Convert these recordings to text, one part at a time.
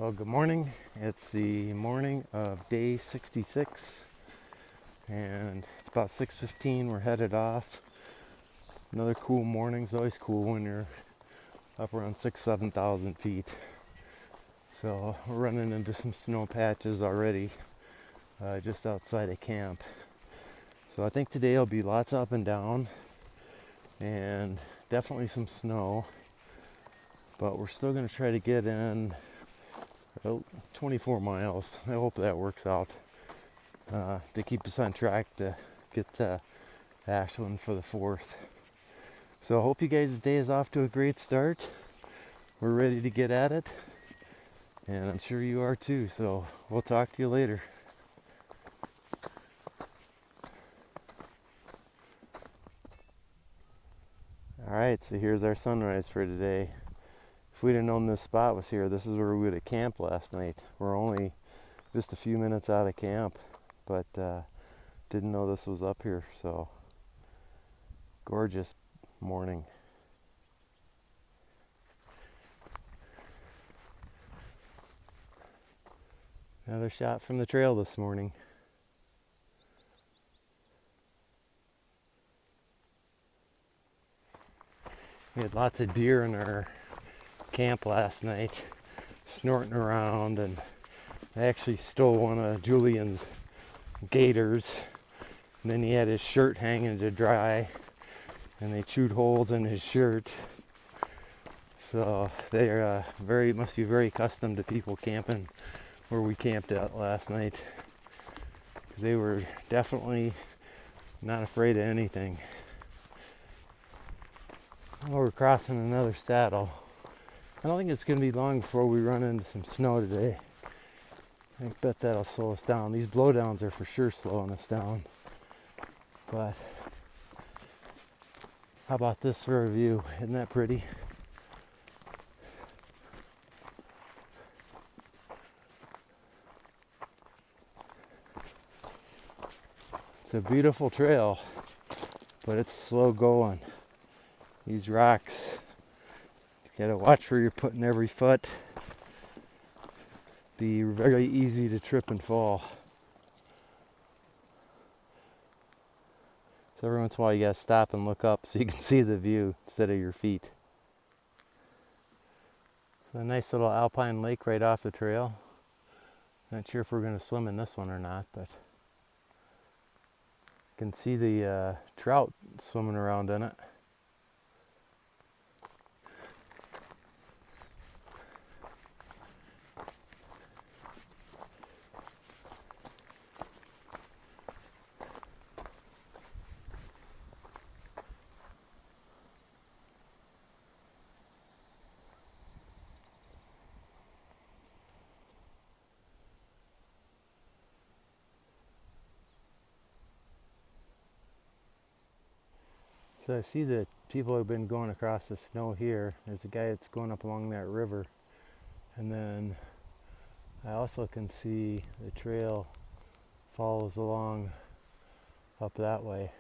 Well, good morning. It's the morning of day 66 and it's about 6:15. We're headed off. Another cool morning. It's always cool when you're up around 7,000 feet. So we're running into some snow patches already just outside of camp. So I think today will be lots up and down and definitely some snow, but we're still going to try to get in 24 miles. I hope that works out to keep us on track to get to Ashland for the 4th. So I hope you guys' day is off to a great start. We're ready to get at it, and I'm sure you are too. So we'll talk to you later. Alright, so here's our sunrise for today. If we'd have known this spot was here, this is where we would have camped last night. We're only just a few minutes out of camp, but didn't know this was up here. So gorgeous morning. Another shot from the trail this morning. We had lots of deer in our camp last night, snorting around, and I actually stole one of Julian's gaiters, and then he had his shirt hanging to dry, and they chewed holes in his shirt. So they're must be very accustomed to people camping where we camped at last night, because they were definitely not afraid of anything. Well, we're crossing another saddle. I don't think it's going to be long before we run into some snow today. I bet that'll slow us down. These blowdowns are for sure slowing us down. But how about this for a view? Isn't that pretty? It's a beautiful trail, but it's slow going. These rocks, you gotta watch where you're putting every foot. Be very easy to trip and fall. So every once in a while you gotta stop and look up so you can see the view instead of your feet. So a nice little alpine lake right off the trail. Not sure if we're gonna swim in this one or not, but you can see the trout swimming around in it. So I see that people have been going across the snow here. There's a guy that's going up along that river. And then I also can see the trail follows along up that way.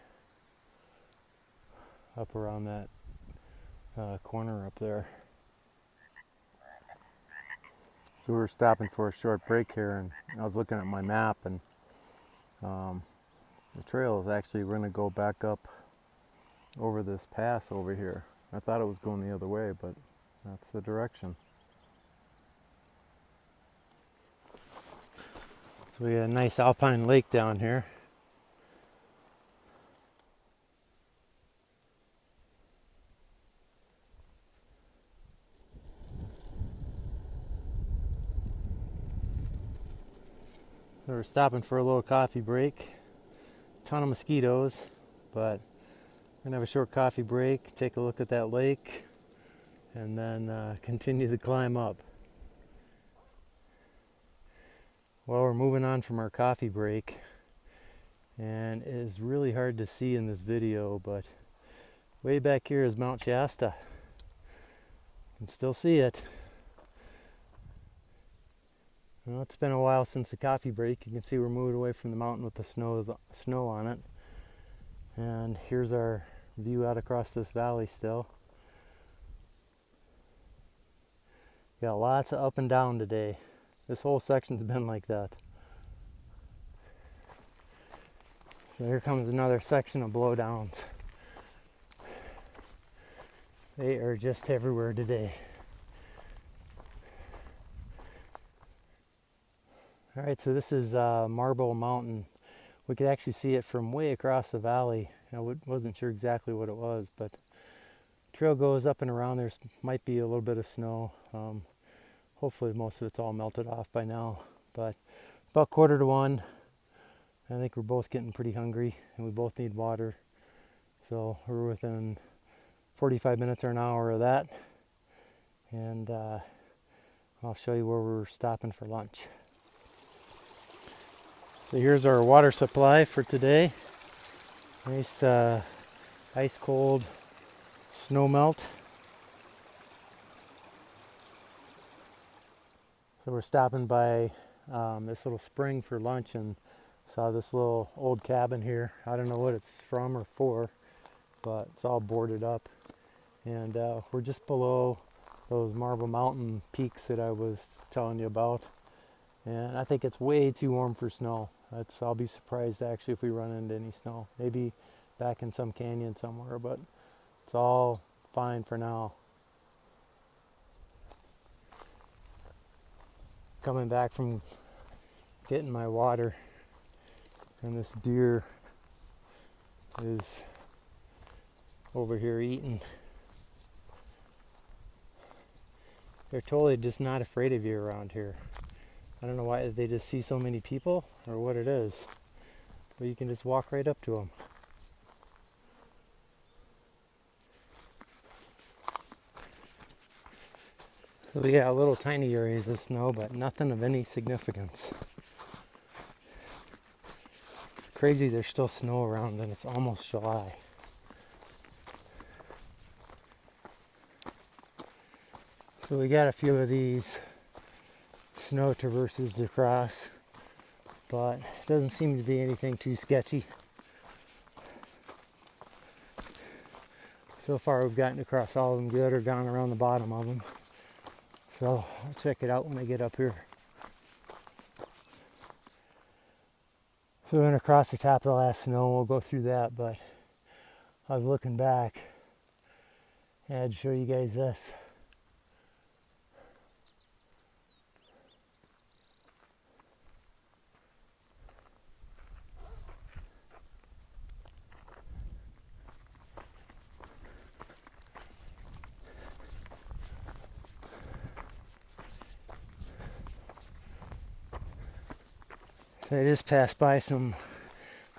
Up around that corner up there. So we're stopping for a short break here, and I was looking at my map, and the trail is actually going to go back up over this pass over here. I thought it was going the other way, but that's the direction. So we got a nice alpine lake down here. So we're stopping for a little coffee break. Ton of mosquitoes, but we're gonna have a short coffee break, take a look at that lake, and then continue the climb up. Well, we're moving on from our coffee break, and it is really hard to see in this video, but way back here is Mount Shasta. You can still see it. Well, it's been a while since the coffee break. You can see we're moving away from the mountain with the snow on it. And here's our view out across this valley still. Got lots of up and down today. This whole section's been like that. So here comes another section of blowdowns. They are just everywhere today. All right, so this is Marble Mountain. We could actually see it from way across the valley. I wasn't sure exactly what it was, but the trail goes up and around. There might be a little bit of snow. Hopefully most of it's all melted off by now. But about 1:45. I think we're both getting pretty hungry and we both need water. So we're within 45 minutes or an hour of that. And I'll show you where we're stopping for lunch. So here's our water supply for today. Nice ice cold snow melt. So we're stopping by this little spring for lunch and saw this little old cabin here. I don't know what it's from or for, but it's all boarded up. And we're just below those Marble Mountain peaks that I was telling you about. And I think it's way too warm for snow. I'll be surprised actually if we run into any snow. Maybe back in some canyon somewhere, but it's all fine for now. Coming back from getting my water, and this deer is over here eating. They're totally just not afraid of you around here. I don't know why, they just see so many people or what it is, but you can just walk right up to them. So yeah, little tiny areas of snow, but nothing of any significance. It's crazy there's still snow around and it's almost July. So we got a few of these snow traverses to cross, but it doesn't seem to be anything too sketchy. So far we've gotten across all of them good or gone around the bottom of them. So I'll check it out when I get up here. So we're going to cross the top of the last snow. We'll go through that, but I was looking back and I had to show you guys this. So I just passed by some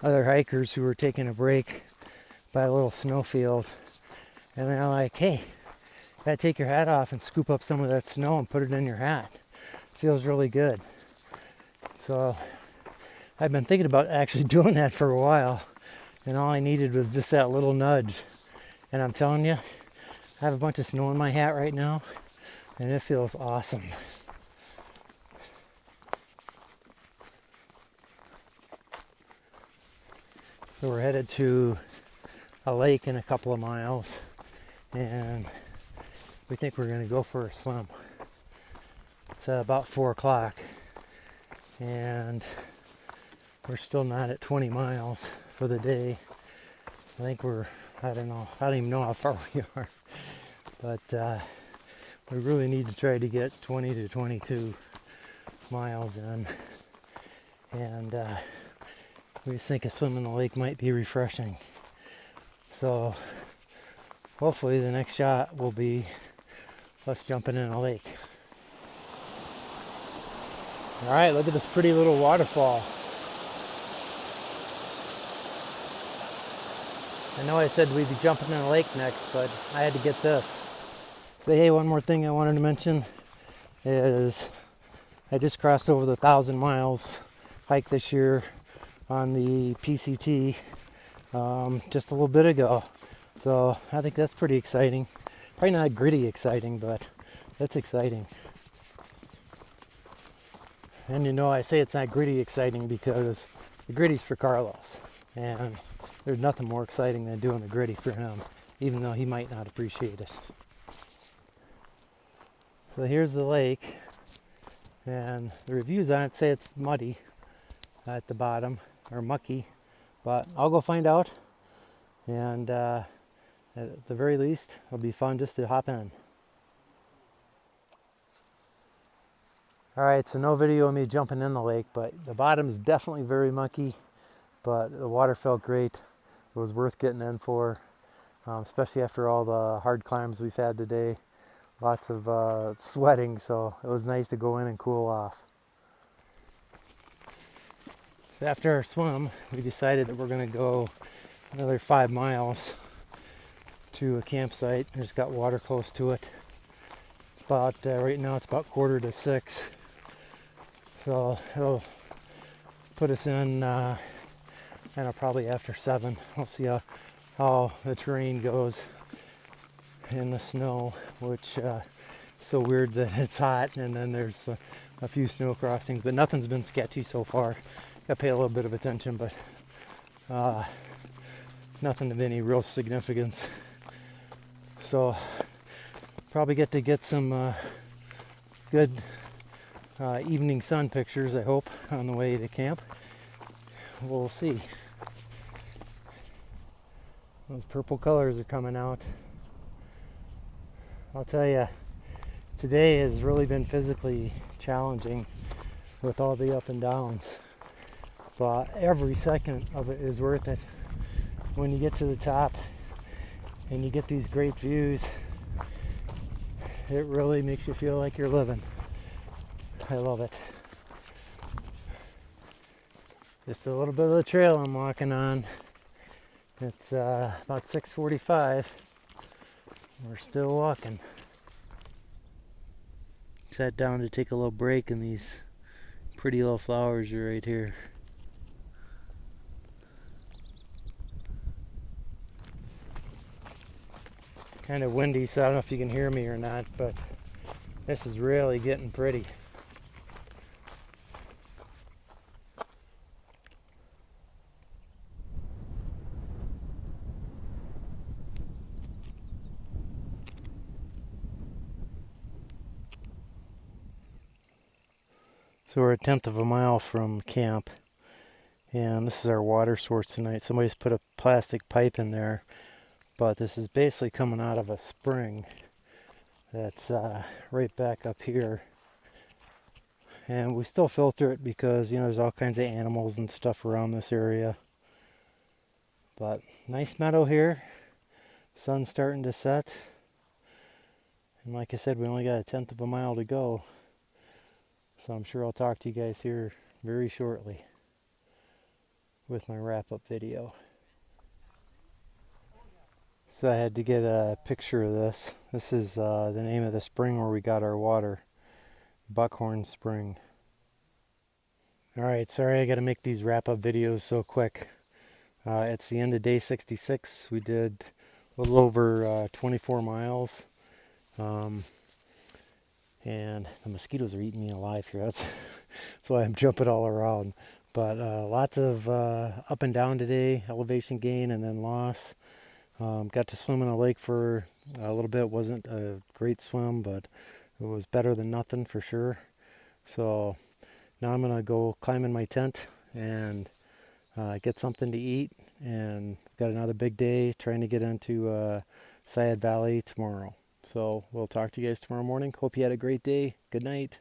other hikers who were taking a break by a little snowfield, and they're like, hey, you gotta take your hat off and scoop up some of that snow and put it in your hat. It feels really good. So I've been thinking about actually doing that for a while, and all I needed was just that little nudge. And I'm telling you, I have a bunch of snow in my hat right now, and it feels awesome. So we're headed to a lake in a couple of miles, and we think we're going to go for a swim. It's about 4 o'clock, and we're still not at 20 miles for the day. I think I don't even know how far we are, but we really need to try to get 20 to 22 miles in, and we just think a swim in the lake might be refreshing. So hopefully the next shot will be us jumping in a lake. All right, look at this pretty little waterfall. I know I said we'd be jumping in a lake next, but I had to get this. So hey, one more thing I wanted to mention is I just crossed over the 1,000 miles hike this year on the PCT just a little bit ago. So I think that's pretty exciting. Probably not gritty exciting, but that's exciting. And you know, I say it's not gritty exciting because the gritty's for Carlos. And there's nothing more exciting than doing the gritty for him, even though he might not appreciate it. So here's the lake. And the reviews on it say it's muddy at the bottom, or mucky, but I'll go find out. And at the very least, it'll be fun just to hop in. Alright, so no video of me jumping in the lake, but the bottom's definitely very mucky, but the water felt great. It was worth getting in for, especially after all the hard climbs we've had today. Lots of sweating, so it was nice to go in and cool off. So after our swim, we decided that we're going to go another 5 miles to a campsite. There's got water close to it. It's about, right now it's about 5:45. So it'll put us in, I don't know, probably after 7. We'll see how the terrain goes in the snow, which is so weird that it's hot, and then there's a few snow crossings, but nothing's been sketchy so far. Gotta pay a little bit of attention, but nothing of any real significance. So probably get some good evening sun pictures, I hope, on the way to camp. We'll see. Those purple colors are coming out. I'll tell you, today has really been physically challenging with all the up and downs, but every second of it is worth it. When you get to the top and you get these great views, it really makes you feel like you're living. I love it. Just a little bit of the trail I'm walking on. It's about 6:45. We're still walking. Sat down to take a little break, and these pretty little flowers are right here. Kind of windy, so I don't know if you can hear me or not, but this is really getting pretty. So we're 1/10 of a mile from camp, and this is our water source tonight. Somebody's put a plastic pipe in there, but this is basically coming out of a spring that's right back up here. And we still filter it because, you know, there's all kinds of animals and stuff around this area. But nice meadow here. Sun's starting to set. And like I said, we only got 1/10 of a mile to go. So I'm sure I'll talk to you guys here very shortly with my wrap-up video. So I had to get a picture of this. This is the name of the spring where we got our water. Buckhorn Spring. Alright, sorry I gotta make these wrap-up videos so quick. It's the end of day 66. We did a little over 24 miles. And the mosquitoes are eating me alive here. That's why I'm jumping all around. But lots of up and down today, elevation gain and then loss. Got to swim in a lake for a little bit. Wasn't a great swim, but it was better than nothing for sure. So now I'm gonna go climb in my tent and get something to eat. And got another big day trying to get into Sayad Valley tomorrow. So we'll talk to you guys tomorrow morning. Hope you had a great day. Good night.